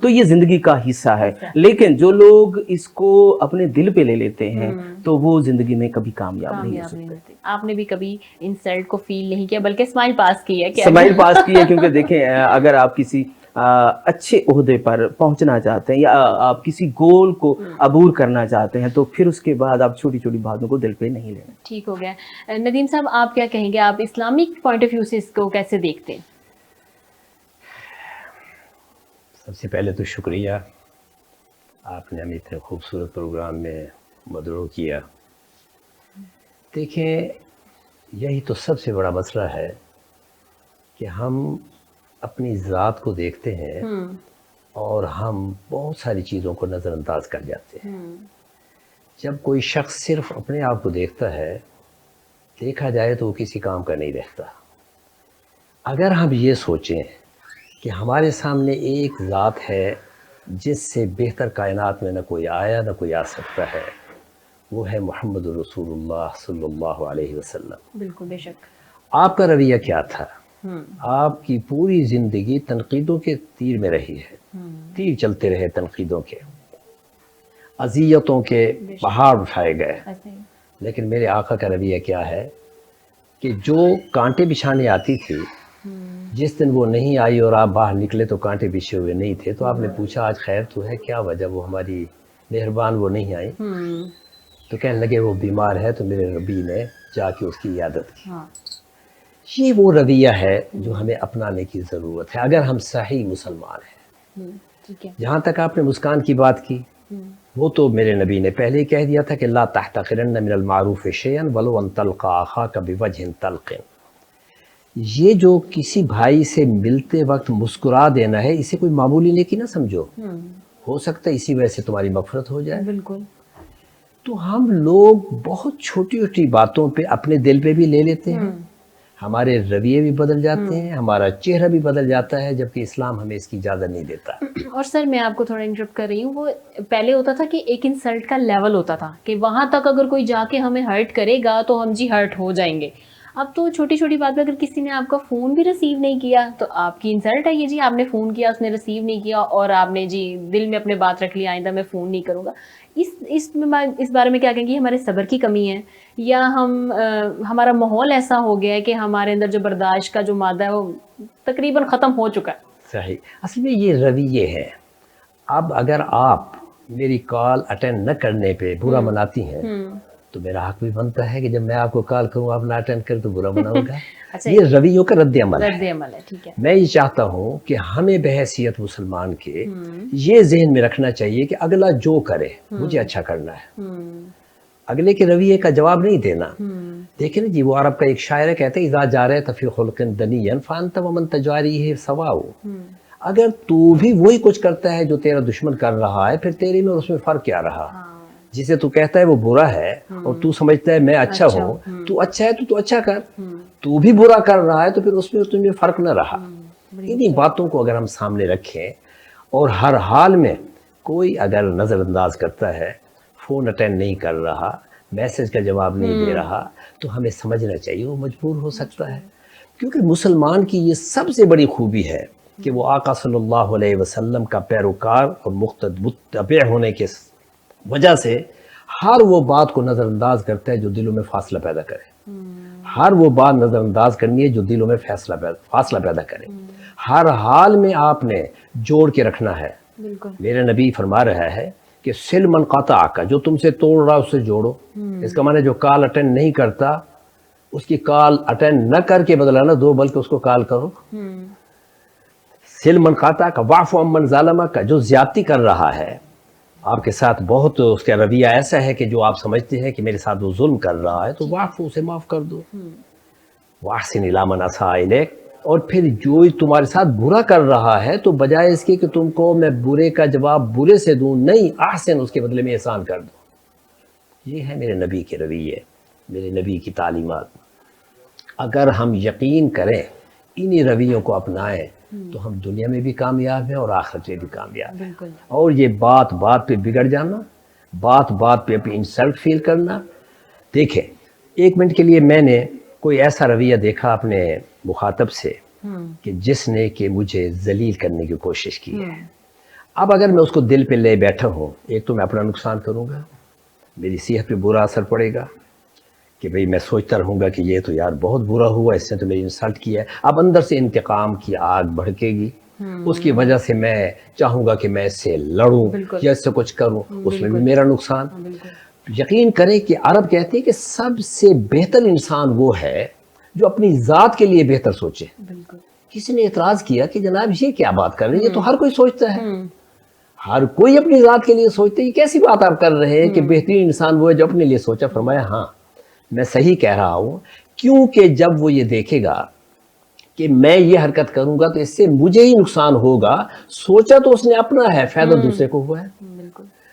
تو یہ زندگی کا حصہ ہے. لیکن جو لوگ اس کو اپنے دل پہ لے لیتے ہیں تو وہ زندگی میں کبھی کامیاب نہیں ہو سکتے. آپ نے بھی کبھی انسلٹ کو فیل نہیں کیا بلکہ اسمائل پاس کی ہے؟ اسمائل پاس کی ہے, کیونکہ دیکھیں اگر آپ کسی اچھے عہدے پر پہنچنا چاہتے ہیں یا آپ کسی گول کو عبور کرنا چاہتے ہیں تو پھر اس کے بعد آپ چھوٹی چھوٹی باتوں کو دل پہ نہیں لینا. ٹھیک ہو گیا. ندیم صاحب آپ کیا کہیں گے, آپ اسلامک پوائنٹ آف ویو سے اس کو کیسے دیکھتے ہیں؟ سب سے پہلے تو شکریہ, آپ نے ہمیں اتنے خوبصورت پروگرام میں مدعو کیا. دیکھیں یہی تو سب سے بڑا مسئلہ ہے کہ ہم اپنی ذات کو دیکھتے ہیں اور ہم بہت ساری چیزوں کو نظر انداز کر جاتے ہیں. جب کوئی شخص صرف اپنے آپ کو دیکھتا ہے, دیکھا جائے تو وہ کسی کام کا نہیں رہتا. اگر ہم یہ سوچیں کہ ہمارے سامنے ایک ذات ہے جس سے بہتر کائنات میں نہ کوئی آیا نہ کوئی آ سکتا ہے, وہ ہے محمد رسول اللہ صلی اللہ علیہ وسلم. بالکل بے شک. آپ کا رویہ کیا تھا؟ آپ کی پوری زندگی تنقیدوں کے تیر میں رہی ہے, تیر چلتے رہے تنقیدوں کے, اذیتوں کے پہاڑ اٹھائے گئے. لیکن میرے آقا کا رویہ کیا ہے کہ جو کانٹے بچھانے آتی تھی, جس دن وہ نہیں آئی اور آپ باہر نکلے تو کانٹے بچھے ہوئے نہیں تھے, تو آپ نے پوچھا آج خیر تو ہے, کیا وجہ, وہ ہماری مہربان وہ نہیں آئی. تو کہنے لگے وہ بیمار ہے, تو میرے ربی نے جا کے اس کی عیادت کی. یہ وہ رویہ ہے جو ہمیں اپنانے کی ضرورت ہے اگر ہم صحیح مسلمان ہیں. جہاں تک آپ نے مسکان کی بات کی, وہ تو میرے نبی نے پہلے ہی کہہ دیا تھا کہ لا تحتقرن من المعروف شیئا ولو ان تلقى اخاك بوجه طلق. یہ جو کسی بھائی سے ملتے وقت مسکرا دینا ہے, اسے کوئی معمولی نیکی نہ سمجھو, ہو سکتا ہے اسی وجہ سے تمہاری مغفرت ہو جائے. بالکل. تو ہم لوگ بہت چھوٹی چھوٹی باتوں پہ اپنے دل پہ بھی لے لیتے ہیں, ہمارے رویے بھی بدل جاتے ہیں, ہمارا چہرہ بھی بدل جاتا ہے, جبکہ اسلام ہمیں اس کی اجازت نہیں دیتا. اور سر میں آپ کو تھوڑا انٹرپٹ کر رہی ہوں, وہ پہلے ہوتا تھا کہ ایک انسلٹ کا لیول ہوتا تھا کہ وہاں تک اگر کوئی جا کے ہمیں ہرٹ کرے گا تو ہم جی ہرٹ ہو جائیں گے. اب تو چھوٹی چھوٹی بات پہ اگر کسی نے آپ کا فون بھی ریسیو نہیں کیا تو آپ کی انسلٹ ہے یہ, جی آپ نے فون کیا, اس نے ریسیو نہیں کیا اور آپ نے جی دل میں اپنے بات رکھ لی آئندہ میں فون نہیں کروں گا. اس بارے میں کیا کہیں گے, ہمارے صبر کی کمی ہے یا ہمارا ماحول ایسا ہو گیا ہے کہ ہمارے اندر جو برداشت کا جو مادہ ہے وہ تقریباً ختم ہو چکا ہے؟ صحیح. اصل میں یہ رویے ہے. اب اگر آپ میری کال اٹینڈ نہ کرنے پہ برا مناتی ہیں تو میرا حق بھی بنتا ہے کہ جب میں آپ کو کال کروں آپ نہ اٹینڈ کریں تو برا مناؤں گا. یہ رویوں کا رد عمل ہے. ٹھیک ہے. میں یہ چاہتا ہوں کہ ہمیں بحیثیت مسلمان کے یہ ذہن میں رکھنا چاہیے کہ اگلا جو کرے مجھے اچھا کرنا ہے, اگلے کے رویے کا جواب نہیں دینا. دیکھیں نا جی, وہ عرب کا ایک شاعر ہے, کہتے ہیں اذا جارے فی خلق دنی فانت ومن تجاریہ سواء. اگر تو بھی وہی کچھ کرتا ہے جو تیرا دشمن کر رہا ہے, پھر تیرے میں اس میں فرق کیا رہا؟ جسے تو کہتا ہے وہ برا ہے اور تو سمجھتا ہے میں اچھا ہوں, تو اچھا ہے تو اچھا کر, تو بھی برا کر رہا ہے تو پھر اس میں تمہیں فرق نہ رہا. انہی باتوں کو اگر ہم سامنے رکھیں اور ہر حال میں کوئی اگر نظر انداز کرتا ہے, فون اٹینڈ نہیں کر رہا, میسج کا جواب نہیں دے رہا, تو ہمیں سمجھنا چاہیے وہ مجبور ہو سکتا ہے. کیونکہ مسلمان کی یہ سب سے بڑی خوبی ہے کہ وہ آقا صلی اللہ علیہ وسلم کا پیروکار اور متبع ہونے کے وجہ سے ہر وہ بات کو نظر انداز کرتا ہے جو دلوں میں فاصلہ پیدا کرے. ہر وہ بات نظر انداز کرنی ہے جو دلوں میں فاصلہ پیدا کرے. ہر حال میں آپ نے جوڑ کے رکھنا ہے. میرے نبی فرما رہا ہے کہ سل من قطع کا, جو تم سے توڑ رہا اس سے جوڑو. اس کا معنی جو کال اٹینڈ نہیں کرتا اس کی کال اٹینڈ نہ کر کے بدلا نہ دو, بلکہ اس کو کال کرو. سل من قطع کا, واعف عمن ظالم کا, جو زیادتی کر رہا ہے آپ کے ساتھ, بہت اس کا رویہ ایسا ہے کہ جو آپ سمجھتے ہیں کہ میرے ساتھ وہ ظلم کر رہا ہے تو واعف, اسے معاف کر دو. واحسن الی من اساء الیک, اور پھر جو تمہارے ساتھ برا کر رہا ہے تو بجائے اس کے کہ تم کو میں برے کا جواب برے سے دوں, نہیں, احسن, اس کے بدلے میں احسان کر دو. یہ ہے میرے نبی کے رویے, میرے نبی کی تعلیمات. اگر ہم یقین کریں انہی رویوں کو اپنائیں تو ہم دنیا میں بھی کامیاب ہیں اور آخرت میں بھی کامیاب ہیں. اور یہ بات بات پہ بگڑ جانا, بات بات پہ اپنی انسلٹ فیل کرنا. دیکھیں 1 منٹ کے لیے میں نے کوئی ایسا رویہ دیکھا اپنے مخاطب سے کہ جس نے کہ مجھے ذلیل کرنے کی کوشش کی ہے. اب اگر میں اس کو دل پہ لے بیٹھا ہوں، ایک تو میں اپنا نقصان کروں گا، میری صحت پہ برا اثر پڑے گا کہ بھئی میں سوچتا رہوں گا کہ یہ تو یار بہت برا ہوا، اس نے تو میری انسلٹ کیا ہے. اب اندر سے انتقام کی آگ بھڑکے گی، اس کی وجہ سے میں چاہوں گا کہ میں اس سے لڑوں یا اس سے کچھ کروں، اس میں بھی میرا نقصان. یقین کریں کہ عرب کہتے ہیں کہ سب سے بہتر انسان وہ ہے جو اپنی ذات کے لیے بہتر سوچے. کسی نے اعتراض کیا کہ جناب یہ کیا بات کر رہے ہیں، یہ تو ہر کوئی سوچتا ہے، ہر کوئی اپنی ذات کے لیے سوچتا ہے، یہ کیسی بات آپ کر رہے ہیں کہ بہترین انسان وہ ہے جو اپنے لیے سوچا. فرمایا ہاں میں صحیح کہہ رہا ہوں، کیونکہ جب وہ یہ دیکھے گا کہ میں یہ حرکت کروں گا تو اس سے مجھے ہی نقصان ہوگا، سوچا تو اس نے اپنا ہے، فائدہ دوسرے کو ہوا ہے.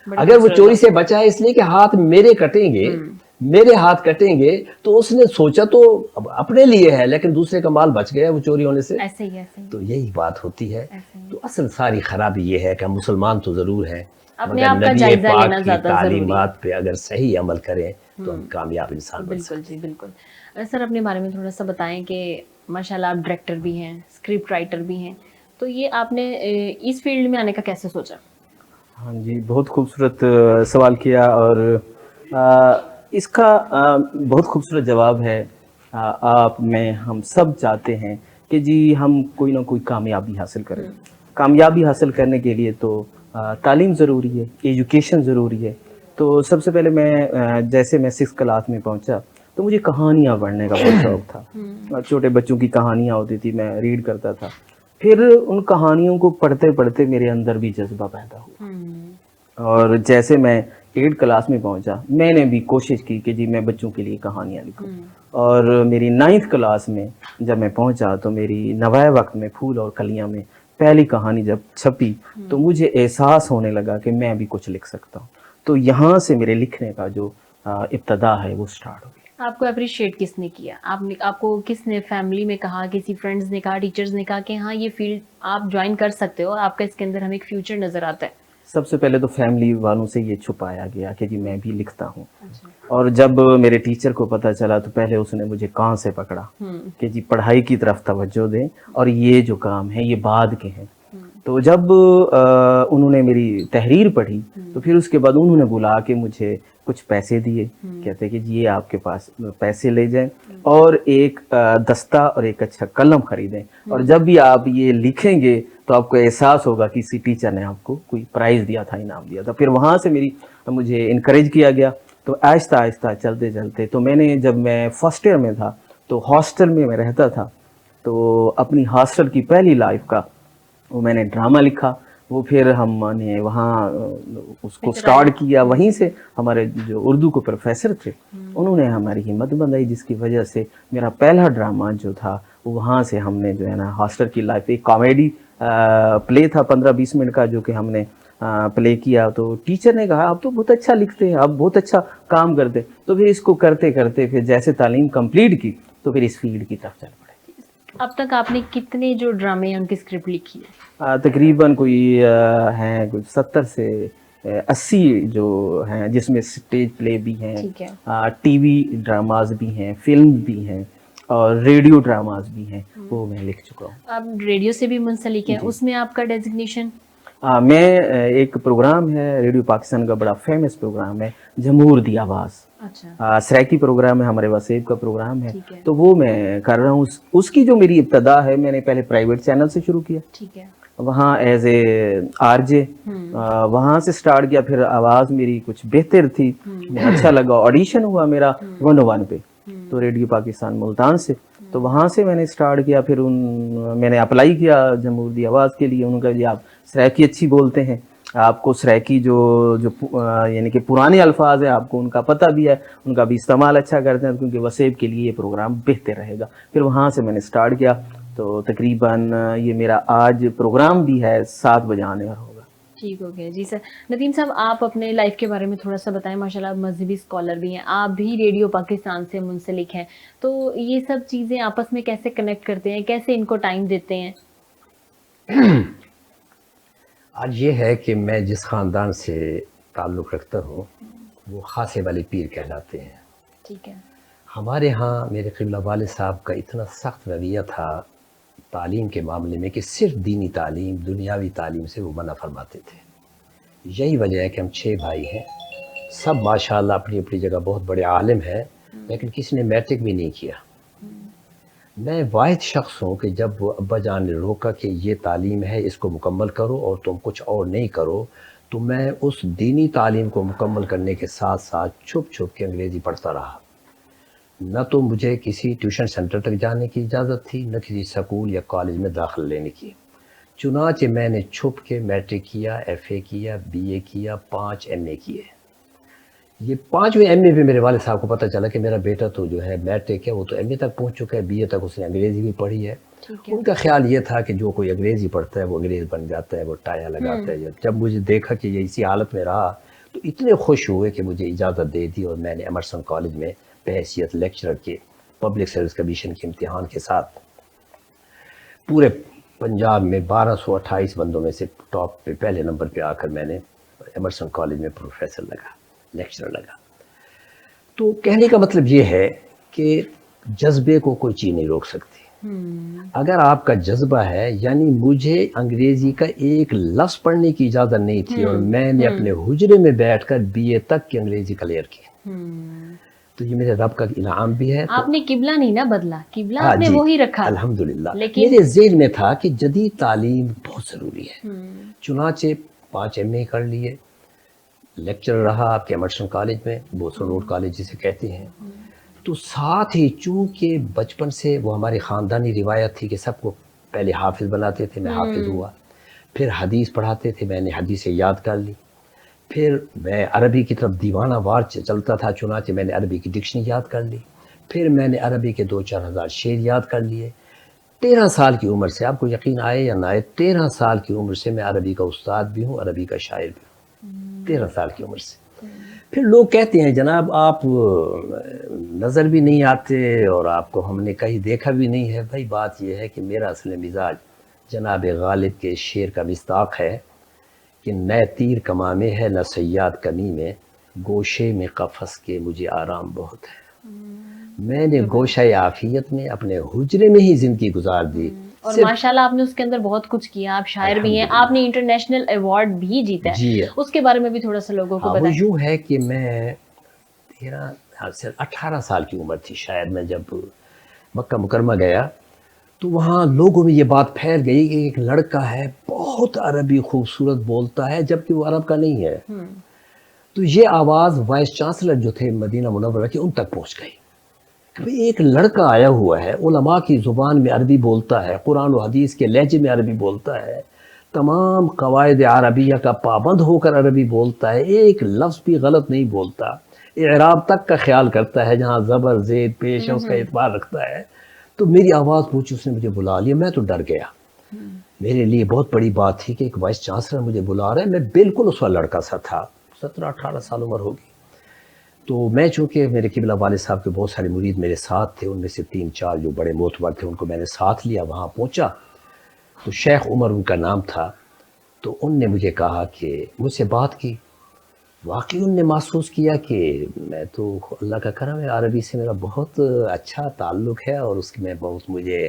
اگر وہ چوری سے بچا ہے اس لیے کہ ہاتھ میرے کٹیں گے، میرے ہاتھ کٹیں گے، تو اس نے سوچا تو اپنے لیے ہے، لیکن دوسرے کا مال بچ گیا وہ چوری ہونے سے. تو یہی بات ہوتی ہے. تو اصل ساری خرابی یہ ہے کہ ہم مسلمان تو ضرور ہیں، اپنے آپ کا جائزہ لینا زیادہ ضروری ہے. تعلیمات پہ اگر صحیح عمل کریں تو ہم کامیاب انسان بن سکتے ہیں. بالکل جی بالکل. سر اپنے بارے میں تھوڑا سا بتائیں کہ ماشاءاللہ آپ ڈائریکٹر بھی ہیں، اسکرپٹ رائٹر بھی ہیں، تو یہ آپ نے اس فیلڈ میں آنے کا کیسے سوچا؟ ہاں جی، بہت خوبصورت سوال کیا، اور اس کا بہت خوبصورت جواب ہے. آپ میں ہم سب چاہتے ہیں کہ جی ہم کوئی نہ کوئی کامیابی حاصل کریں. کامیابی حاصل کرنے کے لیے تو تعلیم ضروری ہے، ایجوکیشن ضروری ہے. تو سب سے پہلے جیسے میں 6 کلاس میں پہنچا تو مجھے کہانیاں پڑھنے کا بہت شوق تھا. چھوٹے بچوں کی کہانیاں ہوتی تھی، میں ریڈ کرتا تھا. پھر ان کہانیوں کو پڑھتے پڑھتے میرے اندر بھی جذبہ پیدا ہوا، اور جیسے میں 8 کلاس میں پہنچا میں نے بھی کوشش کی کہ جی میں بچوں کے لیے کہانیاں لکھوں. اور میری 9th کلاس میں جب میں پہنچا تو میری نوائے وقت میں پھول اور کلیاں میں پہلی کہانی جب چھپی تو مجھے احساس ہونے لگا کہ میں بھی کچھ لکھ سکتا ہوں. تو یہاں سے میرے لکھنے کا جو ابتدا ہے وہ سٹارٹ ہو گئی. آپ کو اپریشیٹ کس نے کیا؟ آپ کو کس نے فیملی میں کہا، کسی فرینڈز نے کہا، ٹیچرز نے کہا کہ ہاں یہ فیلڈ آپ جوائن کر سکتے ہو، آپ کا اس کے اندر ہمیں ایک فیوچر نظر آتا ہے؟ سب سے پہلے تو فیملی والوں سے یہ چھپایا گیا کہ جی میں بھی لکھتا ہوں. اور جب میرے ٹیچر کو پتہ چلا تو پہلے اس نے مجھے کان سے پکڑا کہ جی پڑھائی کی طرف توجہ دیں، اور یہ جو کام ہے یہ بعد کے ہیں. تو جب انہوں نے میری تحریر پڑھی تو پھر اس کے بعد انہوں نے بلا کے مجھے کچھ پیسے دیے، کہتے کہ جی یہ آپ کے پاس پیسے لے جائیں اور ایک دستہ اور ایک اچھا قلم خریدیں، اور جب بھی آپ یہ لکھیں گے تو آپ کو احساس ہوگا کہ کسی ٹیچر نے آپ کو کوئی پرائز دیا تھا، انعام دیا تھا. پھر وہاں سے مجھے انکریج کیا گیا. تو آہستہ آہستہ چلتے چلتے تو جب میں فرسٹ ایئر میں تھا تو ہاسٹل میں رہتا تھا. تو اپنی ہاسٹل کی پہلی لائف کا وہ میں نے ڈرامہ لکھا. وہ پھر ہم نے وہاں اس کو سٹارٹ کیا. وہیں سے ہمارے جو اردو کے پروفیسر تھے انہوں نے ہماری ہمت بندھائی، جس کی وجہ سے میرا پہلا ڈرامہ جو تھا وہاں سے ہم نے جو ہے نا ہاسٹل کی لائف، ایک کامیڈی پلے تھا 15-20 منٹ کا جو کہ ہم نے پلے کیا. تو ٹیچر نے کہا آپ تو بہت اچھا لکھتے ہیں، آپ بہت اچھا کام کرتے. تو پھر اس کو کرتے کرتے پھر جیسے تعلیم کمپلیٹ کی تو پھر اس فیلڈ کی طرف چل پڑے. اب تک آپ نے کتنے جو ڈرامے ہیں ان کی اسکرپٹ لکھی ہے؟ تقریباً کوئی ہیں 70 سے 80 جو ہیں، جس میں اسٹیج پلے بھی ہیں، ٹی وی ڈراماز بھی ہیں، فلم بھی ہیں، اور ریڈیو ڈراماز بھی ہیں، وہ میں لکھ چکا ہوں. آپ ریڈیو سے بھی منسلک ہیں، اس میں آپ کا ڈیزگنیشن؟ میں ایک پروگرام ہے ریڈیو پاکستان کا، بڑا فیمس پروگرام ہے جمہور دی آواز. سریکی پروگرام ہے، ہمارے وسیب کا پروگرام ہے، تو وہ میں کر رہا ہوں. اس کی جو میری ابتدا ہے، میں نے پہلے پرائیویٹ چینل سے شروع کیا، وہاں ایز اے آر جے وہاں سے سٹارٹ کیا. پھر آواز میری کچھ بہتر تھی، اچھا لگا، آڈیشن ہوا میرا 101 پہ، تو ریڈیو پاکستان ملتان سے. تو وہاں سے میں نے سٹارٹ کیا. پھر میں نے اپلائی کیا جمہور دی آواز کے لیے. انہوں نے کہا جی آپ سریکی اچھی بولتے ہیں، آپ کو سریکی جو یعنی کہ پرانے الفاظ ہیں آپ کو ان کا پتہ بھی ہے، ان کا بھی استعمال اچھا کرتے ہیں، کیونکہ وسیب کے لیے یہ پروگرام بہتر رہے گا. پھر وہاں سے میں نے سٹارٹ کیا. تو تقریباً یہ میرا آج پروگرام بھی ہے 7 بجے آنے والا ہوگا. ٹھیک ہو گیا جی. سر ندیم صاحب، آپ اپنے لائف کے بارے میں تھوڑا سا بتائیں. ماشاءاللہ آپ مذہبی اسکالر بھی ہیں، آپ بھی ریڈیو پاکستان سے منسلک ہیں، تو یہ سب چیزیں آپس میں کیسے کنیکٹ کرتے ہیں، کیسے ان کو ٹائم دیتے ہیں؟ آج یہ ہے کہ میں جس خاندان سے تعلق رکھتا ہوں وہ خاصے والے پیر کہلاتے ہیں. ٹھیک ہے. ہمارے ہاں میرے قبلہ والد صاحب کا اتنا سخت رویہ تھا تعلیم کے معاملے میں کہ صرف دینی تعلیم، دنیاوی تعلیم سے وہ منع فرماتے تھے. یہی وجہ ہے کہ ہم 6 بھائی ہیں، سب ماشاءاللہ اپنی اپنی جگہ بہت بڑے عالم ہیں، لیکن کسی نے میٹرک بھی نہیں کیا. میں واحد شخص ہوں کہ جب وہ ابا جان نے روکا کہ یہ تعلیم ہے، اس کو مکمل کرو اور تم کچھ اور نہیں کرو، تو میں اس دینی تعلیم کو مکمل کرنے کے ساتھ ساتھ چھپ چھپ کے انگریزی پڑھتا رہا. نہ تو مجھے کسی ٹیوشن سینٹر تک جانے کی اجازت تھی، نہ کسی سکول یا کالج میں داخل لینے کی. چنانچہ میں نے چھپ کے میٹرک کیا، ایف اے کیا، بی اے کیا، 5 ایم اے کیے. یہ 5ویں ایم اے پہ میرے والد صاحب کو پتہ چلا کہ میرا بیٹا تو جو ہے میٹرک ہے، وہ تو ایم اے تک پہنچ چکا ہے، بی اے تک اس نے انگریزی بھی پڑھی ہے. ان کا خیال یہ تھا کہ جو کوئی انگریزی پڑھتا ہے وہ انگریز بن جاتا ہے، وہ ٹائیاں لگاتا ہے. جب مجھے دیکھا کہ یہ اسی حالت میں رہا تو اتنے خوش ہوئے کہ مجھے اجازت دے دی، اور میں نے ایمرسن کالج میں بحیثیت لیکچرر کے پبلک سروس کمیشن کے امتحان کے ساتھ پورے پنجاب میں 1228 بندوں میں سے ٹاپ پہ پہلے نمبر پہ آ کر میں نے ایمرسن کالج میں پروفیسر لگا، لیکچرر لگا. تو کہنے کا مطلب یہ ہے کہ جذبے کو کوئی چیز نہیں روک سکتی. اگر آپ کا جذبہ ہے، یعنی مجھے انگریزی کا ایک لفظ پڑھنے کی اجازت نہیں تھی اور میں نے اپنے حجرے میں بیٹھ کر بی اے تک کی انگریزی کلیئر کی. تو یہ میرے رب کا انعام بھی ہے. آپ نے قبلہ نہیں نہ بدلا، قبلہ آپ نے وہی رکھا الحمدللہ. لیکن میرے ذہن میں تھا کہ جدید تعلیم بہت ضروری ہے. چنانچہ 5 ایم اے کر لیے، لیکچرر رہا آپ کے ایمرسن کالج میں، بوسٹن روڈ کالج جسے کہتے ہیں. تو ساتھ ہی چونکہ بچپن سے وہ ہماری خاندانی روایت تھی کہ سب کو پہلے حافظ بناتے تھے، میں حافظ ہوا. پھر حدیث پڑھاتے تھے، میں نے حدیثیں یاد کر لی. پھر میں عربی کی طرف دیوانہ وار چلتا تھا، چنانچہ میں نے عربی کی ڈکشنری یاد کر لی. پھر میں نے عربی کے 2-4 ہزار شعر یاد کر لیے. 13 سال کی عمر سے، آپ کو یقین آئے یا نہ آئے، 13 سال کی عمر سے میں عربی کا استاد بھی ہوں، عربی کا شاعر بھی ہوں. 13 سال کی عمر سے. پھر لوگ کہتے ہیں جناب آپ نظر بھی نہیں آتے اور آپ کو ہم نے کہیں دیکھا بھی نہیں ہے. بھائی بات یہ ہے کہ میرا اصل مزاج جناب غالب کے شعر کا مصداق ہے کہ نہ تیر کماں میں ہے، نہ صیاد کمی میں، گوشے میں قفس کے مجھے آرام بہت ہے. میں نے گوشہ عافیت میں اپنے حجرے میں ہی زندگی گزار دی. اور ماشاءاللہ آپ نے اس کے اندر بہت کچھ کیا، آپ شاعر بھی ہیں، آپ نے انٹرنیشنل ایوارڈ بھی جیتا ہے. جی اس کے بارے میں بھی تھوڑا سا لوگوں کو وہ بتائیں. یوں ہے کہ میں 18 سال کی عمر تھی شاید، میں جب مکہ مکرمہ گیا تو وہاں لوگوں میں یہ بات پھیل گئی کہ ایک لڑکا ہے بہت عربی خوبصورت بولتا ہے جبکہ وہ عرب کا نہیں ہے. تو یہ آواز وائس چانسلر جو تھے مدینہ منورہ کے ان تک پہنچ گئی کہ ایک لڑکا آیا ہوا ہے، علماء کی زبان میں عربی بولتا ہے، قرآن و حدیث کے لہجے میں عربی بولتا ہے، تمام قواعد عربیہ کا پابند ہو کر عربی بولتا ہے، ایک لفظ بھی غلط نہیں بولتا، اعراب تک کا خیال کرتا ہے، جہاں زبر زید پیش ہے اس کا اعتبار رکھتا ہے. تو میری آواز پوچھی، اس نے مجھے بلا لیا. میں تو ڈر گیا. میرے لیے بہت بڑی بات تھی کہ ایک وائس چانسلر مجھے بلا رہا ہے. میں بالکل اس وقت لڑکا سا تھا، 17-18 سال عمر ہوگی. تو میں چونکہ میرے قبلہ والد صاحب کے بہت سارے مرید میرے ساتھ تھے، ان میں سے 3-4 جو بڑے معتبر تھے ان کو میں نے ساتھ لیا. وہاں پہنچا تو شیخ عمر ان کا نام تھا. تو ان نے مجھے کہا کہ مجھ سے بات کی. واقعی ان نے محسوس کیا کہ میں تو اللہ کا کرم ہے، عربی سے میرا بہت اچھا تعلق ہے اور اس میں بہت مجھے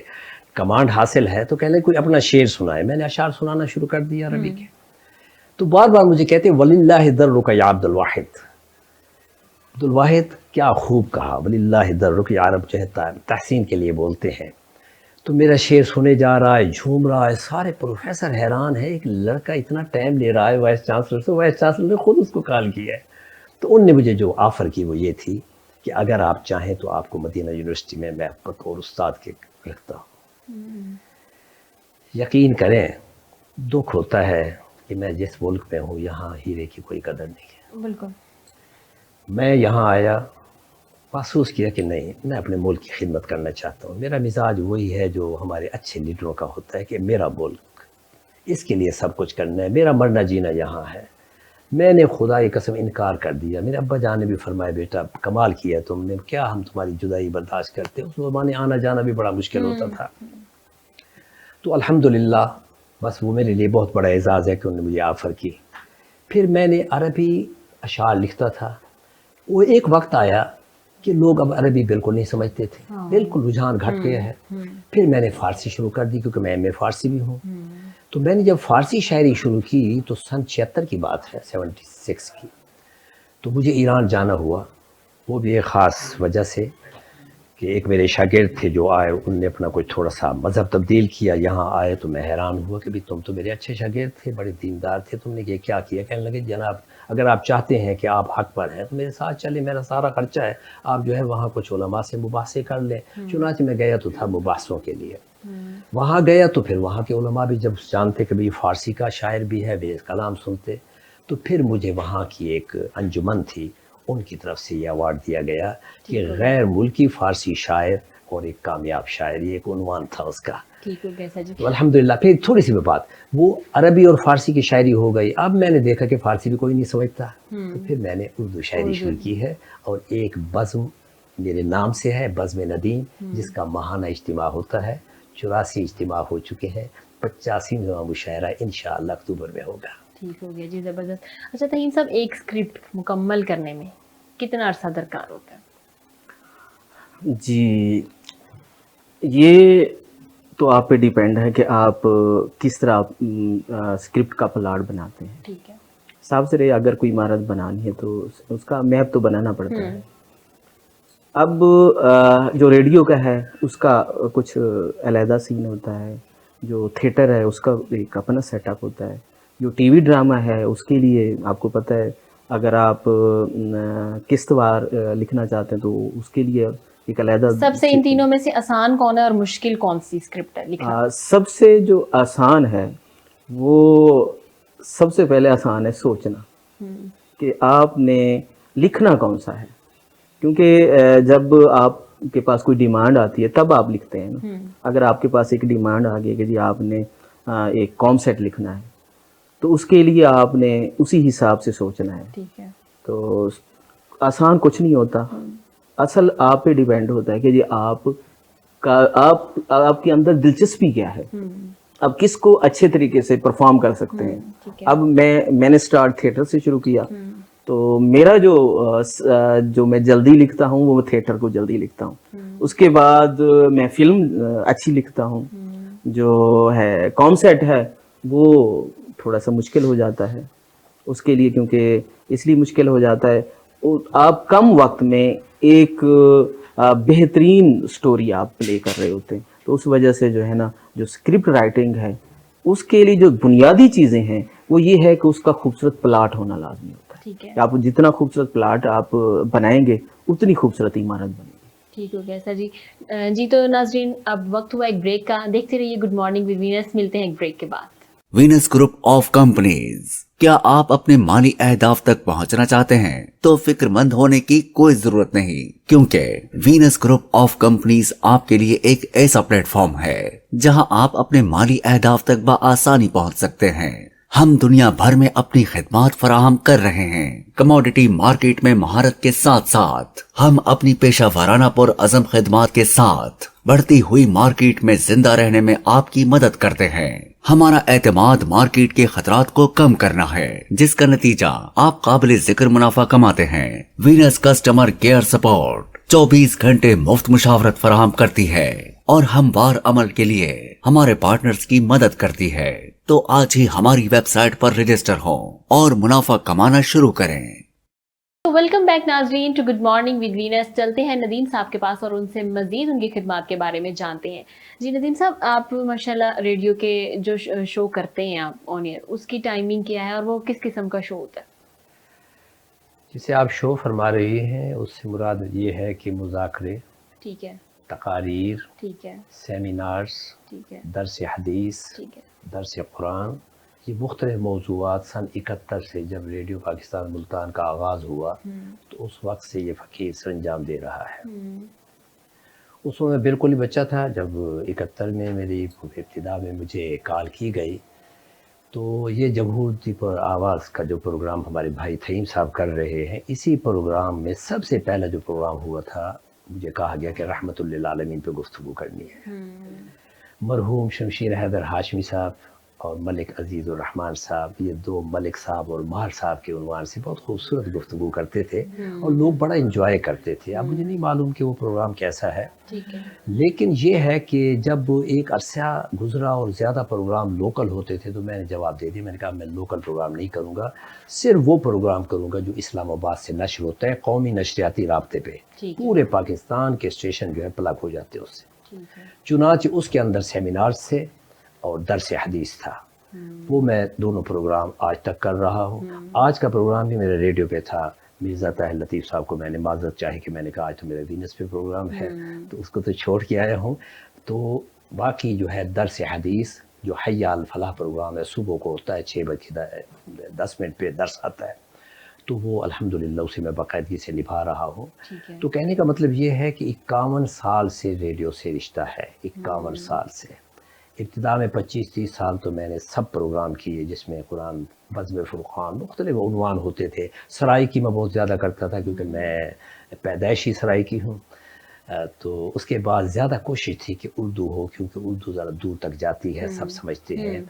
کمانڈ حاصل ہے. تو کہنے کوئی اپنا شعر سنائے. میں نے اشعار سنانا شروع کر دیا عربی کے. تو بار بار مجھے کہتے وَلِلَّهِ دَرُّكَ يَا عَبْدُ الْوَاحِدِ. عبد الواحد کیا خوب کہا. وَلِلَّهِ دَرُّكَ، عرب جو ہے تحسین کے لیے بولتے ہیں. تو میرا شعر سنے جا رہا ہے، جھوم رہا ہے. سارے پروفیسر حیران ہے، ایک لڑکا اتنا ٹائم لے رہا ہے وائس چانسلر سے. وائس چانسلر نے خود اس کو کال کیا ہے. تو ان نے مجھے جو آفر کی وہ یہ تھی کہ اگر آپ چاہیں تو آپ کو مدینہ یونیورسٹی میں بطور استاد کے رکھتا ہوں. یقین کریں دکھ ہوتا ہے کہ میں جس ملک میں ہوں یہاں ہیرے کی کوئی قدر نہیں ہے. بالکل. میں یہاں آیا، محسوس کیا کہ نہیں، میں اپنے ملک کی خدمت کرنا چاہتا ہوں. میرا مزاج وہی ہے جو ہمارے اچھے لیڈروں کا ہوتا ہے کہ میرا ملک، اس کے لیے سب کچھ کرنا ہے، میرا مرنا جینا یہاں ہے. میں نے خدا کی قسم انکار کر دیا. میرے ابا جان نے بھی فرمایا بیٹا کمال کیا تم نے، کیا ہم تمہاری جدائی برداشت کرتے. اس زمانے آنا جانا بھی بڑا مشکل ہوتا تھا. تو الحمدللہ بس وہ میرے لیے بہت بڑا اعزاز ہے کہ انہوں نے مجھے آفر کی. پھر میں نے عربی اشعار لکھتا تھا. وہ ایک وقت آیا کہ لوگ اب عربی بالکل نہیں سمجھتے تھے، بالکل رجحان گھٹ گیا ہے۔ پھر میں نے فارسی شروع کر دی کیونکہ میں فارسی بھی ہوں۔ تو میں نے جب فارسی شاعری شروع کی تو سن 76 کی بات ہے، 76 کی، تو مجھے ایران جانا ہوا، وہ بھی ایک خاص وجہ سے کہ ایک میرے شاگرد تھے جو آئے، ان نے اپنا کوئی تھوڑا سا مذہب تبدیل کیا، یہاں آئے تو میں حیران ہوا کہ بھی تم تو میرے اچھے شاگرد تھے، بڑے دیندار تھے، تم نے یہ کیا کیا؟ کہنے لگے جناب اگر آپ چاہتے ہیں کہ آپ حق پر ہیں تو میرے ساتھ چلیں، میرا سارا خرچہ ہے، آپ جو ہے وہاں کچھ علماء سے مباحثے کر لیں۔ چنانچہ میں گیا تو تھا مباحثوں کے لیے، وہاں گیا تو پھر وہاں کے علماء بھی جب جانتے کہ بھی فارسی کا شاعر بھی ہے، وہ کلام سنتے، تو پھر مجھے وہاں کی ایک انجمن تھی، ان کی طرف سے یہ ایوارڈ دیا گیا کہ غیر ملکی فارسی شاعر اور ایک کامیاب شاعر، یہ ایک عنوان تھا اس کا۔ ٹھیک ہو گیا سر جی۔ تو الحمدللہ پھر تھوڑی سی بات، وہ عربی اور فارسی کی شاعری ہو گئی، اب میں نے دیکھا کہ فارسی بھی کوئی نہیں سمجھتا، تو پھر میں نے اردو شاعری شروع کی ہے، اور ایک بزم میرے نام سے ہے، بزم ندیم، جس کا ماہانہ اجتماع ہوتا ہے، 84 اجتماع ہو چکے ہیں، 85واں مشاعرہ انشاءاللہ اکتوبر میں ہوگا۔ ٹھیک ہو گیا جی، زبردست۔ اچھا تہین صاحب، ایک اسکرپٹ مکمل کرنے میں کتنا عرصہ درکار ہوتا ہے؟ جی یہ تو آپ پہ ڈیپینڈ ہے کہ آپ کس طرح اسکرپٹ کا پلاٹ بناتے ہیں۔ ٹھیک ہے۔ صاف سے رہے، اگر کوئی عمارت بنانی ہے تو اس کا میپ تو بنانا پڑتا ہے۔ اب جو ریڈیو کا ہے اس کا کچھ علیحدہ سین ہوتا ہے، جو تھیٹر ہے اس کا ایک اپنا سیٹ اپ ہوتا ہے، جو ٹی وی ڈرامہ ہے اس کے لیے آپ کو پتہ ہے اگر آپ قسط وار لکھنا چاہتے ہیں تو اس کے لیے ایک علیحدہ۔ سب سے ان تینوں میں سے آسان کون ہے اور مشکل کون سی اسکرپٹ ہے لکھنا؟ سب سے جو آسان ہے وہ سب سے پہلے آسان ہے سوچنا کہ آپ نے لکھنا کون سا ہے، کیونکہ جب آپ کے پاس کوئی ڈیمانڈ آتی ہے تب آپ لکھتے ہیں نا۔ اگر آپ کے پاس ایک ڈیمانڈ آ گئی کہ جی آپ نے ایک کانسیپٹ لکھنا ہے تو اس کے لیے آپ نے اسی حساب سے سوچنا ہے۔ ٹھیک ہے۔ تو آسان کچھ نہیں ہوتا، اصل آپ پہ ڈیپینڈ ہوتا ہے کہ جی آپ کے اندر دلچسپی کیا ہے، اب کس کو اچھے طریقے سے پرفارم کر سکتے ہیں۔ اب میں نے سٹارٹ تھیٹر سے شروع کیا، تو میرا جو میں جلدی لکھتا ہوں وہ تھیٹر کو جلدی لکھتا ہوں، اس کے بعد میں فلم اچھی لکھتا ہوں، جو ہے کانسیپٹ ہے وہ تھوڑا سا مشکل ہو جاتا ہے اس کے لیے، کیونکہ اس لیے مشکل ہو جاتا ہے آپ کم وقت میں ایک بہترین سٹوری آپ پلے کر رہے ہوتے ہیں، تو اس وجہ سے جو ہے نا جو اسکرپٹ رائٹنگ ہے اس کے لیے جو بنیادی چیزیں ہیں وہ یہ ہے کہ اس کا خوبصورت پلاٹ ہونا لازمی ہوتا ہے۔ ٹھیک ہے۔ آپ جتنا خوبصورت پلاٹ آپ بنائیں گے اتنی خوبصورت عمارت بنے گی۔ ٹھیک ہو گیا سر جی۔ جی تو ناظرین اب وقت ہوا ایک بریک کا، دیکھتے رہیے گڈ مارننگ ود وینس، ملتے ہیں ایک بریک کے بعد۔ وینس گروپ آف کمپنیز، کیا آپ اپنے مالی اہداف تک پہنچنا چاہتے ہیں تو فکر مند ہونے کی کوئی ضرورت نہیں، کیونکہ وینس گروپ آف کمپنیز آپ کے لیے ایک ایسا پلیٹ فارم ہے جہاں آپ اپنے مالی اہداف تک بآسانی پہنچ سکتے ہیں۔ ہم دنیا بھر میں اپنی خدمات فراہم کر رہے ہیں۔ کموڈٹی مارکیٹ میں مہارت کے ساتھ ساتھ ہم اپنی پیشہ ورانہ پر عزم خدمات کے ساتھ بڑھتی ہوئی مارکیٹ میں زندہ رہنے میں آپ کی مدد کرتے ہیں۔ ہمارا اعتماد مارکیٹ کے خطرات کو کم کرنا ہے، جس کا نتیجہ آپ قابل ذکر منافع کماتے ہیں۔ وینس کسٹمر کیئر سپورٹ 24 گھنٹے مفت مشاورت فراہم کرتی ہے اور ہموار عمل کے لیے ہمارے پارٹنرز کی مدد کرتی ہے۔ تو آج ہی ہماری ویب سائٹ پر رجسٹر ہوں اور منافع کمانا شروع کریں۔ ویلکم بیک ناظرین ٹو گڈ مارننگ ود وینس۔ چلتے ہیں ندیم صاحب کے پاس اور ان سے مزید ان کی خدمات کے بارے میں جانتے ہیں۔ جی ندیم صاحب، آپ ماشاءاللہ ریڈیو کے جو شو کرتے ہیں آپ آن ایئر، اس کی ٹائمنگ کیا ہے اور وہ کس قسم کا شو ہوتا ہے؟ جسے آپ شو فرما رہی ہیں اس سے مراد یہ ہے کہ مذاکرے، ٹھیک ہے، تقاریر، ٹھیک ہے، سیمینارز، ٹھیک ہے، درس حدیث، ٹھیک ہے، درس قرآن، یہ مختلف موضوعات سن 71 سے جب ریڈیو پاکستان ملتان کا آغاز ہوا تو اس وقت سے یہ فقیر سر انجام دے رہا ہے۔ اس وقت میں بالکل ہی بچہ تھا جب 71 میں میری ابتدا میں مجھے کال کی گئی، تو یہ جمہوری پر آواز کا جو پروگرام ہمارے بھائی تھیم صاحب کر رہے ہیں، اسی پروگرام میں سب سے پہلا جو پروگرام ہوا تھا مجھے کہا گیا کہ رحمت للعالمین پہ گفتگو کرنی ہے۔ مرحوم شمشیر حیدر ہاشمی صاحب اور ملک عزیز الرحمان صاحب، یہ دو ملک صاحب اور ماہر صاحب کے عنوان سے بہت خوبصورت گفتگو کرتے تھے اور لوگ بڑا انجوائے کرتے تھے. اب مجھے نہیں معلوم کہ وہ پروگرام کیسا ہے، ٹھیک ہے. لیکن یہ ہے کہ جب ایک عرصہ گزرا اور زیادہ پروگرام لوکل ہوتے تھے تو میں نے جواب دے دیا. میں نے کہا میں لوکل پروگرام نہیں کروں گا، صرف وہ پروگرام کروں گا جو اسلام آباد سے نشر ہوتا ہے قومی نشریاتی رابطے پہ. ٹھیک ہے. پورے پاکستان کے اسٹیشن جو ہے پلگ ہو جاتے ہیں اس سے. ٹھیک ہے. چنانچہ اس کے اندر سیمینارز تھے اور درس حدیث تھا. وہ میں دونوں پروگرام آج تک کر رہا ہوں. آج کا پروگرام بھی میرے ریڈیو پہ تھا. مرزا طاہر لطیف صاحب کو میں نے معذرت چاہی کہ میں نے کہا آج تو میرے وینس پہ پروگرام ہے، تو اس کو تو چھوڑ کے آیا ہوں. تو باقی جو ہے درس حدیث جو حی علی الفلاح پروگرام ہے، صبح کو ہوتا ہے 6:10 پہ درس آتا ہے، تو وہ الحمدللہ اسے میں باقاعدگی سے نبھا رہا ہوں. تو کہنے کا مطلب یہ ہے کہ 51 سال سے ریڈیو سے رشتہ ہے. 51 سال سے ابتدا میں 25-30 سال تو میں نے سب پروگرام کیے جس میں قرآن، بزم فرقان، مختلف عنوان ہوتے تھے. سرائکی میں بہت زیادہ کرتا تھا کیونکہ میں پیدائشی سرائکی ہوں. تو اس کے بعد زیادہ کوشش تھی کہ اردو ہو، کیونکہ اردو ذرا دور تک جاتی ہے، سب سمجھتے ہیں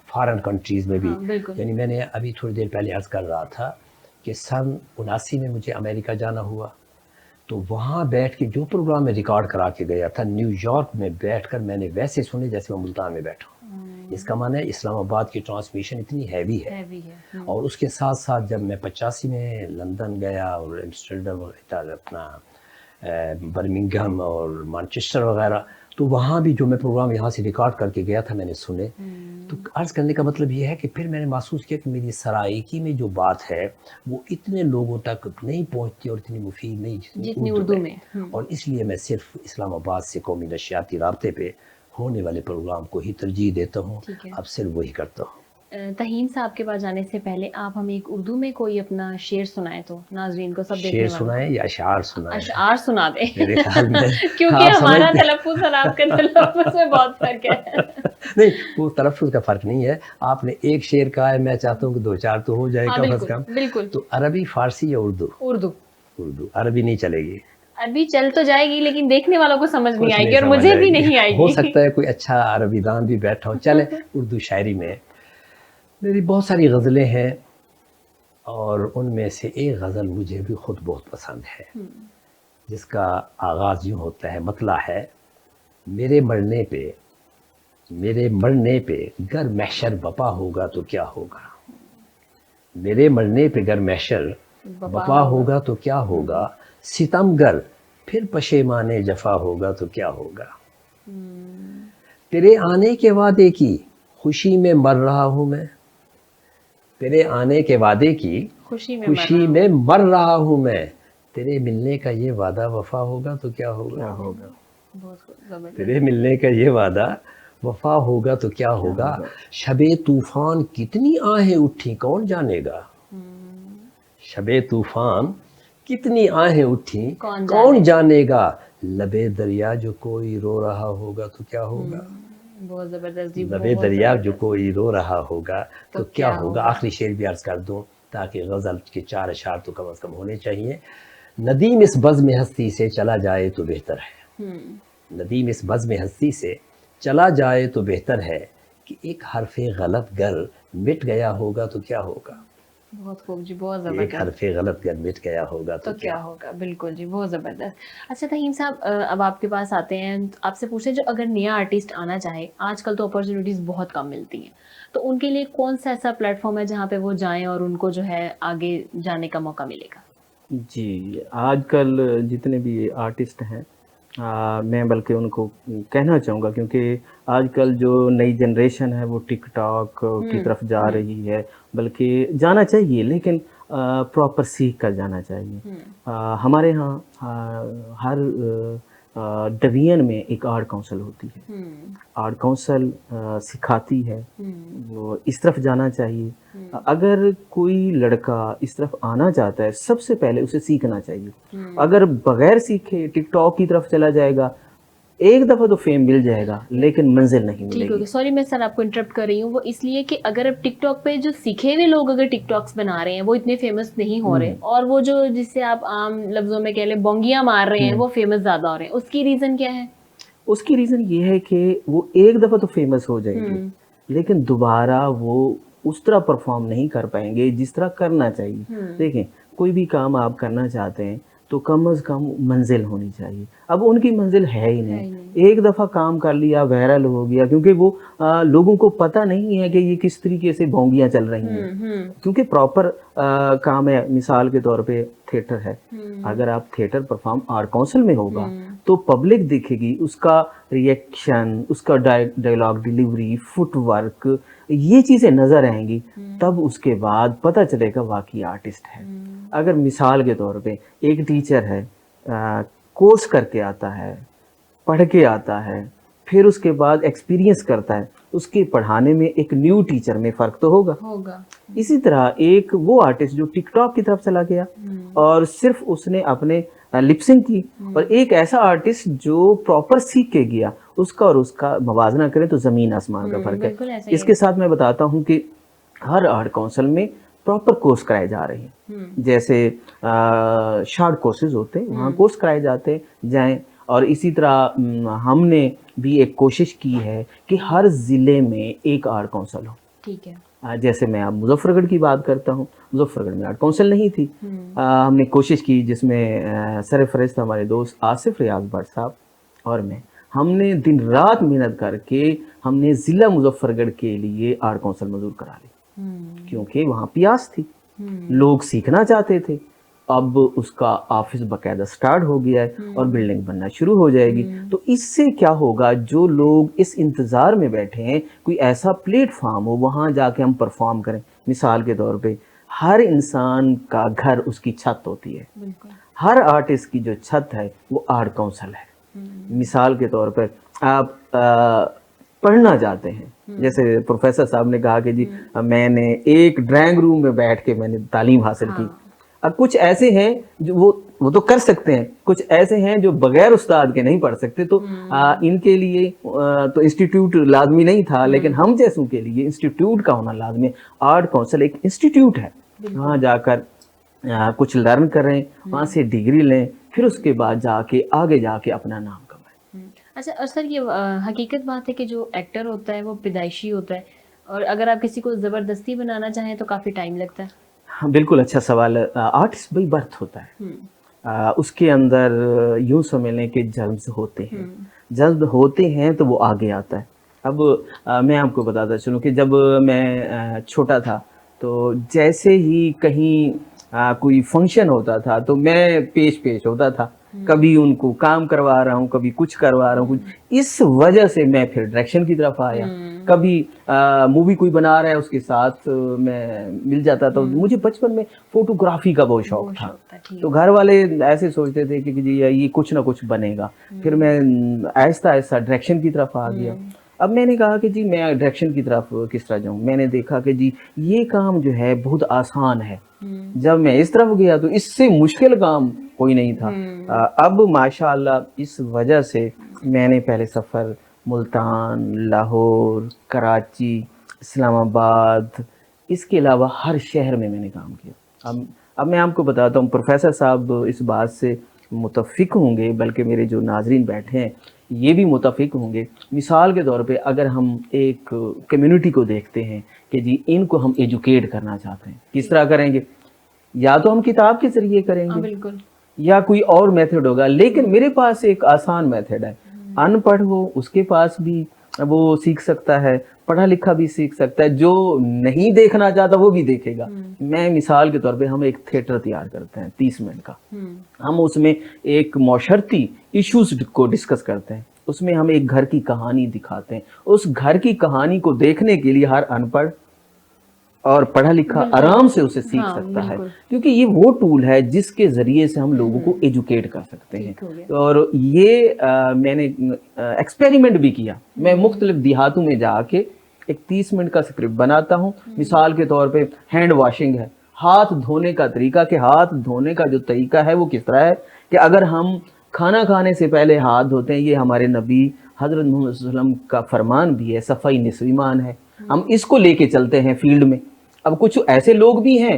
فارن کنٹریز میں بھی. یعنی میں نے ابھی تھوڑی دیر پہلے عرض کر رہا تھا کہ سن 79 میں مجھے امریکہ جانا ہوا، تو وہاں بیٹھ کے جو پروگرام میں ریکارڈ کرا کے گیا تھا نیو یارک میں بیٹھ کر میں نے ویسے سنے جیسے میں ملتان میں بیٹھا ہوں. اس کا معنی ہے اسلام آباد کی ٹرانسمیشن اتنی ہیوی ہے. اور اس کے ساتھ ساتھ جب میں 85 میں لندن گیا اور ایمسٹرڈم اپنا برمنگھم اور مانچسٹر وغیرہ، تو وہاں بھی جو میں پروگرام یہاں سے ریکارڈ کر کے گیا تھا میں نے سنے. تو عرض کرنے کا مطلب یہ ہے کہ پھر میں نے محسوس کیا کہ میری سرائکی میں جو بات ہے وہ اتنے لوگوں تک نہیں پہنچتی اور اتنی مفید نہیں جتنی اردو میں. اور اس لیے میں صرف اسلام آباد سے قومی نشریاتی رابطے پہ ہونے والے پروگرام کو ہی ترجیح دیتا ہوں. اب صرف وہی کرتا ہوں. تہین صاحب کے پاس جانے سے پہلے آپ ہمیں ایک اردو میں کوئی اپنا شعر سنائیں تو ناظرین کو، سب دیکھنے شعر والوں سنائیں یا اشعار سنائیں؟ اشعار سنا دیں میرے خیال میں کیونکہ ہمارا تلفظ اور آپ کا تلفظ میں بہت فرق ہے. نہیں، وہ تلفظ کا فرق نہیں ہے. آپ نے ایک شعر کہا ہے، میں چاہتا ہوں کہ 2-4 تو ہو جائے کم از کم. بالکل. تو عربی، فارسی یا اردو؟ اردو. عربی نہیں چلے گی. عربی چل تو جائے گی لیکن دیکھنے والوں کو سمجھ نہیں آئے گی، اور مجھے بھی نہیں آئے گی. ہو سکتا ہے کوئی اچھا عربی دان بھی بیٹھا ہو. چلے اردو شاعری میں میری بہت ساری غزلیں ہیں، اور ان میں سے ایک غزل مجھے بھی خود بہت پسند ہے، جس کا آغاز یوں ہوتا ہے، مطلع ہے: میرے مرنے پہ گر محشر بپا ہوگا تو کیا ہوگا. میرے مرنے پہ گر محشر بپا ہوگا تو کیا ہوگا، ستم گر پھر پشیمانے جفا ہوگا تو کیا ہوگا. تیرے آنے کے وعدے کی خوشی میں مر رہا ہوں میں، تیرے آنے کے وعدے کی خوشی میں مر رہا ہوں میں، تیرے ملنے کا یہ وعدہ وفا ہوگا تو کیا ہوگا. تیرے ملنے کا یہ وعدہ وفا ہوگا تو کیا ہوگا. شب طوفان کتنی آہیں اٹھی کون جانے گا، شب طوفان کتنی آہیں اٹھی کون جانے گا، لبے دریا جو کوئی رو رہا ہوگا تو کیا ہوگا. بہت زبردست. لبے دریا جو کوئی رو رہا ہوگا تو کیا ہوگا. آخری شعر بھی عرض کر دوں تاکہ غزل کے 4 اشعار تو کم از کم ہونے چاہیے. ندیم اس بزم ہستی سے چلا جائے تو بہتر ہے، ندیم اس بزم ہستی سے چلا جائے تو بہتر ہے، کہ ایک حرف غلط گر مٹ گیا ہوگا تو کیا ہوگا. بہت خوب جی، بہت زبردست. ایک حرف غلط گر مٹ گیا ہوگا تو کیا ہوگا. بالکل جی، بہت زبردست. اچھا تہین صاحب، اب آپ کے پاس آتے ہیں، آپ سے پوچھیں جو اگر نیا آرٹسٹ آنا چاہے، آج کل تو اپرچونیٹیز بہت کم ملتی ہیں، تو ان کے لیے کون سا ایسا پلیٹ فارم ہے جہاں پہ وہ جائیں اور ان کو جو ہے آگے جانے کا موقع ملے گا؟ جی، آج کل جتنے بھی آرٹسٹ ہیں، میں بلکہ ان کو کہنا چاہوں گا، کیونکہ آج کل جو نئی جنریشن ہے وہ ٹک ٹاک کی طرف جا رہی ہے، بلکہ جانا چاہیے لیکن پراپر سیکھ کر جانا چاہیے. ہمارے ہاں ہر ڈویژن میں ایک آرٹ کونسل ہوتی ہے، آرٹ کونسل سکھاتی ہے، وہ اس طرف جانا چاہیے. اگر کوئی لڑکا اس طرف آنا چاہتا ہے، سب سے پہلے اسے سیکھنا چاہیے. اگر بغیر سیکھے ٹک ٹاک کی طرف چلا جائے گا، ایک دفعہ تو فیم مل جائے گا لیکن منزل نہیں ملے گی. سوری میں سر آپ کو انٹرپٹ کر رہی ہوں، وہ اس لیے کہ اگر اب ٹک ٹاک پہ جو سیکھے ہوئے لوگ اگر ٹک ٹاکس بنا رہے ہیں وہ اتنے فیمس نہیں ہو رہے، اور وہ جو جس سے آپ عام لفظوں میں کہہ لیں بونگیاں مار رہے ہیں وہ فیمس زیادہ ہو رہے ہیں. اس کی ریزن کیا ہے؟ اس کی ریزن یہ ہے کہ وہ ایک دفعہ تو فیمس ہو جائیں گے لیکن دوبارہ وہ اس طرح پرفارم نہیں کر پائیں گے جس طرح کرنا چاہیے. دیکھیں کوئی بھی کام آپ کرنا چاہتے ہیں تو کم از کم منزل ہونی چاہیے. اب ان کی منزل ہے ہی نہیں. ایک دفعہ کام کر لیا وائرل ہو گیا, کیونکہ وہ لوگوں کو پتہ نہیں ہے کہ یہ کس طریقے سے بھونگیاں چل رہی ہیں, کیونکہ پراپر کام ہے. مثال کے طور پہ تھیٹر ہے, اگر آپ تھیٹر پرفارم آرٹ کونسل میں ہوگا تو پبلک دیکھے گی, اس کا ریئیکشن, اس کا ڈائلاگ ڈیلیوری, فٹ ورک, یہ چیزیں نظر آئیں گی, تب اس کے بعد پتہ چلے گا واقعی آرٹسٹ ہے. اگر مثال کے طور پہ ایک ٹیچر ہے, کورس کر کے آتا ہے, پڑھ کے آتا ہے, پھر اس کے بعد ایکسپیرینس کرتا ہے, اس کے پڑھانے میں ایک نیو ٹیچر میں فرق تو ہوگا. اسی طرح ایک وہ آرٹسٹ جو ٹک ٹاک کی طرف چلا گیا اور صرف اس نے اپنے لپسنگ کی, اور ایک ایسا آرٹسٹ جو پراپر سیکھ کے گیا, اس کا اور اس کا موازنہ کریں تو زمین آسمان کا فرق ہے. اس کے ساتھ میں بتاتا ہوں کہ ہر آرٹ کونسل میں پراپر کورس کرائے جا رہے ہیں. جیسے شارٹ کورسز ہوتے ہیں وہاں کورس کرائے جاتے جائیں, اور اسی طرح ہم نے بھی ایک کوشش کی ہے کہ ہر ضلع میں ایک آرٹ کونسل ہو. ٹھیک ہے. جیسے میں اب مظفر گڑھ کی بات کرتا ہوں, مظفر گڑھ میں آرٹ کونسل نہیں تھی. ہم نے کوشش کی جس میں سر فہرست ہمارے دوست آصف ریاض بٹ صاحب اور میں, ہم نے دن رات محنت کر کے ہم نے ضلع مظفر گڑھ کے لیے آرٹ کونسل منظور کرا لی, کیونکہ وہاں پیاس تھی, لوگ سیکھنا چاہتے تھے. اب اس کا آفس باقاعدہ سٹارٹ ہو گیا ہے اور بلڈنگ بننا شروع ہو جائے گی. تو اس سے کیا ہوگا, جو لوگ اس انتظار میں بیٹھے ہیں کوئی ایسا پلیٹ فارم ہو وہاں جا کے ہم پرفارم کریں. مثال کے طور پہ ہر انسان کا گھر اس کی چھت ہوتی ہے, ہر آرٹسٹ کی جو چھت ہے وہ آرٹ کونسل ہے. مثال کے طور پر آپ پڑھنا چاہتے ہیں, جیسے پروفیسر صاحب نے کہا کہ جی میں نے ایک ڈرائنگ روم میں بیٹھ کے میں نے تعلیم حاصل کی. اب کچھ ایسے ہیں جو وہ تو کر سکتے ہیں, کچھ ایسے ہیں جو بغیر استاد کے نہیں پڑھ سکتے, تو ان کے لیے تو انسٹیٹیوٹ لازمی نہیں تھا, لیکن ہم جیسوں کے لیے انسٹیٹیوٹ کا ہونا لازمی ہے. آرٹ کونسل ایک انسٹیٹیوٹ ہے, وہاں جا کر کچھ لرن کریں, وہاں سے ڈگری لیں, پھر اس کے بعد جا کے آگے جا کے اپنا نام کمائیں. اچھا, اور سر یہ حقیقت بات ہے کہ جو ایکٹر ہوتا ہے وہ پیدائشی ہوتا ہے, اور اگر آپ کسی کو زبردستی بنانا چاہیں تو کافی ٹائم لگتا ہے. بالکل اچھا سوال ہے. آرٹسٹ بھائی برتھ ہوتا ہے, اس کے اندر یوں سمجھ لیں کہ جذب ہوتے ہیں, جذب ہوتے ہیں تو وہ آگے آتا ہے. اب میں آپ کو بتاتا چلوں کہ جب میں چھوٹا تھا تو جیسے ہی کہیں کوئی فنکشن ہوتا تھا تو میں پیش ہوتا تھا, کبھی ان کو کام کروا رہا ہوں, کبھی کچھ کروا رہا ہوں. اس وجہ سے میں پھر ڈائریکشن کی طرف آیا. کبھی مووی کوئی بنا رہا ہے اس کے ساتھ میں مل جاتا تھا. مجھے بچپن میں فوٹوگرافی کا بہت شوق تھا, تو گھر والے ایسے سوچتے تھے کہ جی یہ کچھ نہ کچھ بنے گا. پھر میں آہستہ آہستہ ڈائریکشن کی طرف آ گیا. اب میں نے کہا کہ جی میں ڈائریکشن کی طرف کس طرح جاؤں. میں نے دیکھا کہ جی یہ کام جو ہے بہت آسان ہے. جب میں اس طرف گیا تو اس سے مشکل کام کوئی نہیں تھا. اب ماشاءاللہ اس وجہ سے میں نے پہلے سفر ملتان, لاہور, کراچی, اسلام آباد, اس کے علاوہ ہر شہر میں نے کام کیا. اب میں آپ کو بتاتا ہوں, پروفیسر صاحب اس بات سے متفق ہوں گے, بلکہ میرے جو ناظرین بیٹھے ہیں یہ بھی متفق ہوں گے. مثال کے طور پہ اگر ہم ایک کمیونٹی کو دیکھتے ہیں کہ جی ان کو ہم ایجوکیٹ کرنا چاہتے ہیں, کس طرح کریں گے؟ یا تو ہم کتاب کے ذریعے کریں گے, یا کوئی اور میتھڈ ہوگا. لیکن میرے پاس ایک آسان میتھڈ ہے. ان پڑھ ہو اس کے پاس بھی وہ سیکھ سکتا ہے, پڑھا لکھا بھی سیکھ سکتا ہے, جو نہیں دیکھنا چاہتا وہ بھی دیکھے گا. میں مثال کے طور پہ ہم ایک تھیٹر تیار کرتے ہیں 30 منٹ کا. ہم اس میں ایک معاشرتی ایشوز کو ڈسکس کرتے ہیں, اس میں ہم ایک گھر کی کہانی دکھاتے ہیں. اس گھر کی کہانی کو دیکھنے کے لیے ہر ان پڑھ اور پڑھا لکھا آرام سے اسے سیکھ سکتا ہے, کیونکہ یہ وہ ٹول ہے جس کے ذریعے سے ہم لوگوں کو ایجوکیٹ کر سکتے ہیں. اور یہ میں نے ایکسپیریمنٹ بھی کیا. میں مختلف دیہاتوں میں جا کے ایک 30 منٹ کا اسکرپٹ بناتا ہوں. مثال کے طور پہ ہینڈ واشنگ ہے, ہاتھ دھونے کا طریقہ, کہ ہاتھ دھونے کا جو طریقہ ہے وہ کس طرح ہے, کہ اگر ہم کھانا کھانے سے پہلے ہاتھ دھوتے ہیں, یہ ہمارے نبی حضرت محمد صلی اللہ علیہ وسلم کا فرمان بھی ہے, صفائی نصف ایمان ہے. ہم اس کو لے کے چلتے ہیں فیلڈ میں. اب کچھ ایسے لوگ بھی ہیں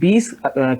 20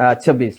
26,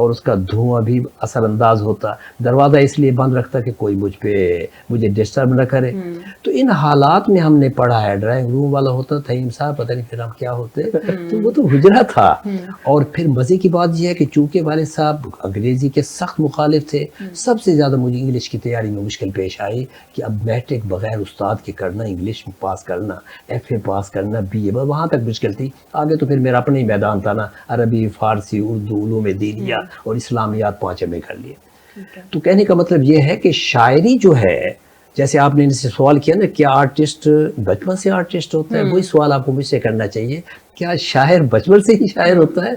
اور اس کا دھواں بھی اثر انداز ہوتا. دروازہ اس لیے بند رکھتا کہ کوئی مجھے ڈسٹرب نہ کرے. تو ان حالات میں ہم نے پڑھا ہے. ڈرائنگ روم والا ہوتا تھا صاحب، پتہ نہیں پھر ہم کیا ہوتے، تو وہ تو حجرہ تھا. اور پھر مزے کی بات یہ ہے کہ چونکہ والد صاحب انگریزی کے سخت مخالف تھے، سب سے زیادہ مجھے انگلش کی تیاری میں مشکل پیش آئی کہ اب میٹرک بغیر استاد کے کرنا، انگلش میں پاس کرنا، ایف اے پاس کرنا، بی اے، وہاں تک مشکل تھی. آگے تو پھر میرا اپنا ہی میدان تھا نا، عربی، فارسی، اردو، علوم دینیہ اور اسلامیات 5 میں کر لیے. تو کہنے کا مطلب یہ ہے کہ شاعری جو ہے، جیسے آپ نے ان سے سوال کیا نا کیا آرٹسٹ بچپن سے آرٹسٹ ہوتا ہے، وہی سوال آپ کو مجھ سے کرنا چاہیے، کیا شاعر بچپن سے ہی شاعر ہوتا ہے؟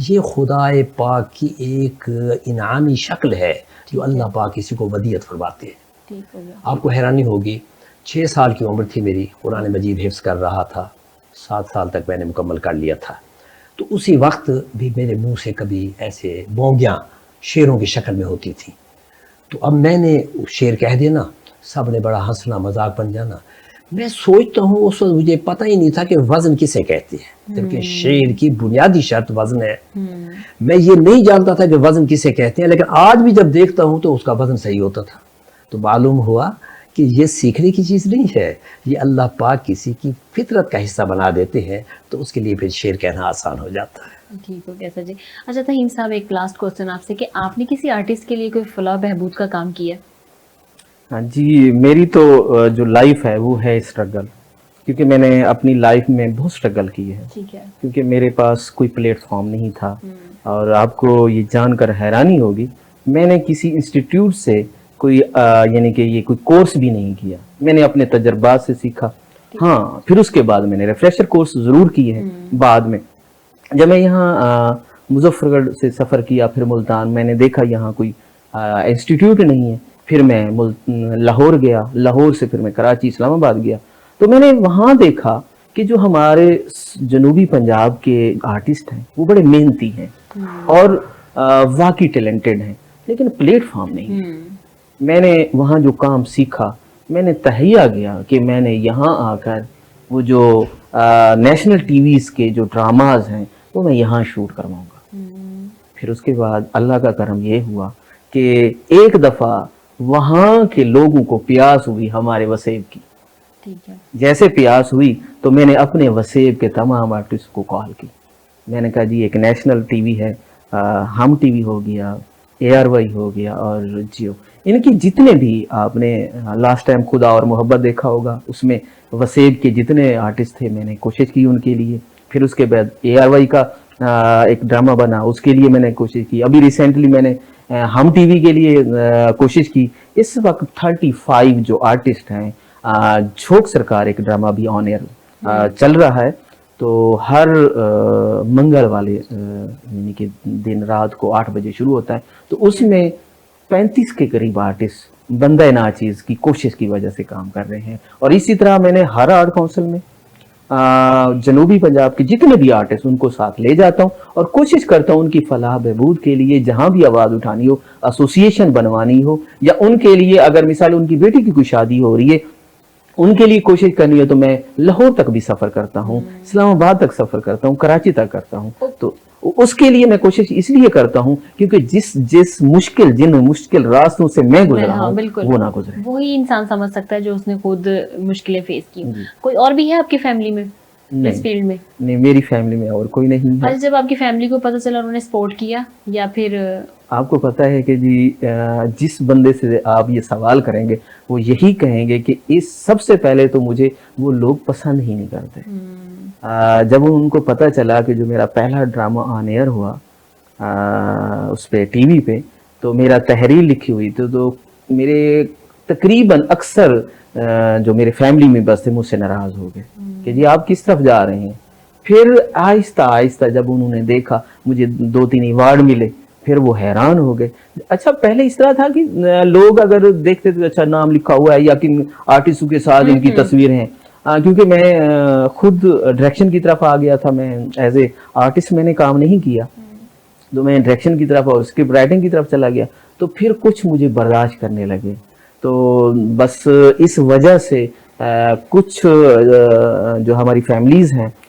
یہ خدا پاک کی ایک انعامی شکل ہے جو اللہ پاک کسی کو ودیعت فرماتے ہیں. آپ کو حیرانی ہوگی، 6 سال کی عمر تھی میری، قرآن مجید حفظ کر رہا تھا، 7 سال تک میں نے مکمل کر لیا تھا. تو اسی وقت بھی میرے منہ سے کبھی ایسے بونگیاں شعروں کی شکل میں ہوتی تھی. تو اب میں نے شعر کہہ دینا، سب نے بڑا ہنسنا، مذاق بن جانا. میں سوچتا ہوں اس وقت مجھے پتہ ہی نہیں تھا کہ وزن کسے کہتے ہیں، جبکہ شعر کی بنیادی شرط وزن ہے. میں یہ نہیں جانتا تھا کہ وزن کسے کہتے ہیں، لیکن آج بھی جب دیکھتا ہوں تو اس کا وزن صحیح ہوتا تھا. تو معلوم ہوا کہ یہ سیکھنے کی چیز نہیں ہے، یہ اللہ پاک کسی کی فطرت کا حصہ بنا دیتے ہیں، تو اس کے لیے پھر شعر کہنا آسان ہو جاتا ہے. ٹھیک ہو گیا سر جی. اچھا تہیم صاحب، ایک لاسٹ کوسچن آپ سے کہ آپ نے کسی آرٹسٹ کے لیے کوئی فلاح بہبود کا کام کیا؟ جی، میری تو جو لائف ہے وہ ہے اسٹرگل، کیونکہ میں نے اپنی لائف میں بہت اسٹرگل کی ہے. ٹھیک ہے. کیونکہ میرے پاس کوئی پلیٹ فارم نہیں تھا. اور آپ کو یہ جان کر حیرانی ہوگی، میں نے کسی انسٹیٹیوٹ سے کوئی یعنی کہ یہ کوئی کورس بھی نہیں کیا. میں نے اپنے تجربات سے سیکھا. ہاں، پھر اس کے بعد میں نے ریفریشر کورس ضرور کیے ہیں. بعد میں جب میں یہاں مظفر گڑھ سے سفر کیا، پھر ملتان، میں نے دیکھا یہاں کوئی انسٹیٹیوٹ نہیں ہے. پھر میں لاہور گیا، لاہور سے پھر میں کراچی، اسلام آباد گیا. تو میں نے وہاں دیکھا کہ جو ہمارے جنوبی پنجاب کے آرٹسٹ ہیں وہ بڑے محنتی ہیں اور واقعی ٹیلنٹڈ ہیں، لیکن پلیٹ فارم نہیں. میں نے وہاں جو کام سیکھا، میں نے تہیا گیا کہ میں نے یہاں آ کر وہ جو نیشنل ٹی ویز کے جو ڈراماز ہیں وہ میں یہاں شوٹ کرواؤں گا. پھر اس کے بعد اللہ کا کرم یہ ہوا کہ ایک دفعہ وہاں کے لوگوں کو پیاس ہوئی ہمارے وسیب کی. جیسے پیاس ہوئی تو میں نے اپنے وسیب کے تمام آرٹسٹ کو کال کی. میں نے کہا جی ایک نیشنل ٹی وی ہے، ہم ٹی وی ہو گیا، ARY ہو گیا اور جیو، ان کی جتنے بھی آپ نے لاسٹ ٹائم خدا اور محبت دیکھا ہوگا، اس میں وسیب کے جتنے آرٹسٹ تھے میں نے کوشش کی ان کے لیے. پھر اس کے بعد ARY کا ایک ڈرامہ بنا، اس کے لیے میں نے کوشش کی. ابھی ریسنٹلی میں نے ہم ٹی وی کے لیے کوشش کی. اس وقت 35 جو آرٹسٹ ہیں، جھوک سرکار ایک ڈرامہ بھی آن ایئر چل رہا ہے. تو ہر منگل والے یعنی کہ دن رات کو 8 بجے شروع ہوتا ہے. تو اس میں 35 کے قریب آرٹسٹ بندہ ناچیز کی کوشش کی وجہ سے کام کر رہے ہیں. اور اسی طرح میں نے ہر آرٹ کونسل میں جنوبی پنجاب کے جتنے بھی آرٹسٹ ان کو ساتھ لے جاتا ہوں اور کوشش کرتا ہوں ان کی فلاح بہبود کے لیے جہاں بھی آواز اٹھانی ہو، ایسوسیشن بنوانی ہو، یا ان کے لیے اگر مثال ان کی بیٹی کی کوئی شادی ہو رہی ہے ان کے لیے کوشش کرنی ہے تو میں لاہور تک بھی سفر کرتا ہوں، اسلام آباد تک سفر کرتا ہوں، کراچی تک کرتا ہوں. تو اس کے لیے میں کوشش اس لیے کرتا ہوں کیونکہ جن مشکل راستوں سے میں گزرا ہوں وہ نہ گزرے. وہی انسان سمجھ سکتا ہے جو اس نے خود مشکلیں فیس کی. کوئی اور بھی ہے آپ کی فیملی میں اس فیلڈ میں؟ نہیں، میری فیملی میں اور کوئی نہیں ہے. جب آپ کی فیملی کو پتہ چلا انہوں نے سپورٹ کیا یا پھر؟ آپ کو پتہ ہے کہ جی جس بندے سے آپ یہ سوال کریں گے وہ یہی کہیں گے کہ اس سب سے پہلے تو مجھے وہ لوگ پسند ہی نہیں کرتے. جب ان کو پتہ چلا کہ جو میرا پہلا ڈرامہ آن ایئر ہوا اس پہ ٹی وی پہ، تو میرا تحریر لکھی ہوئی تو میرے تقریباً اکثر جو میرے فیملی میں بس تھے مجھ سے ناراض ہو گئے کہ جی آپ کس طرف جا رہے ہیں. پھر آہستہ آہستہ جب انہوں نے دیکھا مجھے 2-3 ایوارڈ ملے، پھر وہ حیران ہو گئے. اچھا پہلے اس طرح تھا کہ لوگ اگر دیکھتے تھے اچھا نام لکھا ہوا ہے یا کن آرٹسٹوں کے ساتھ ان کی تصویریں ہیں. کیونکہ میں خود ڈائریکشن کی طرف آ گیا تھا، میں ایز اے آرٹسٹ میں نے کام نہیں کیا، تو میں ڈائریکشن کی طرف اور اسکرپٹ رائٹنگ کی طرف چلا گیا. تو پھر کچھ مجھے برداشت کرنے لگے. تو بس اس وجہ سے کچھ جو ہماری فیملیز ہیں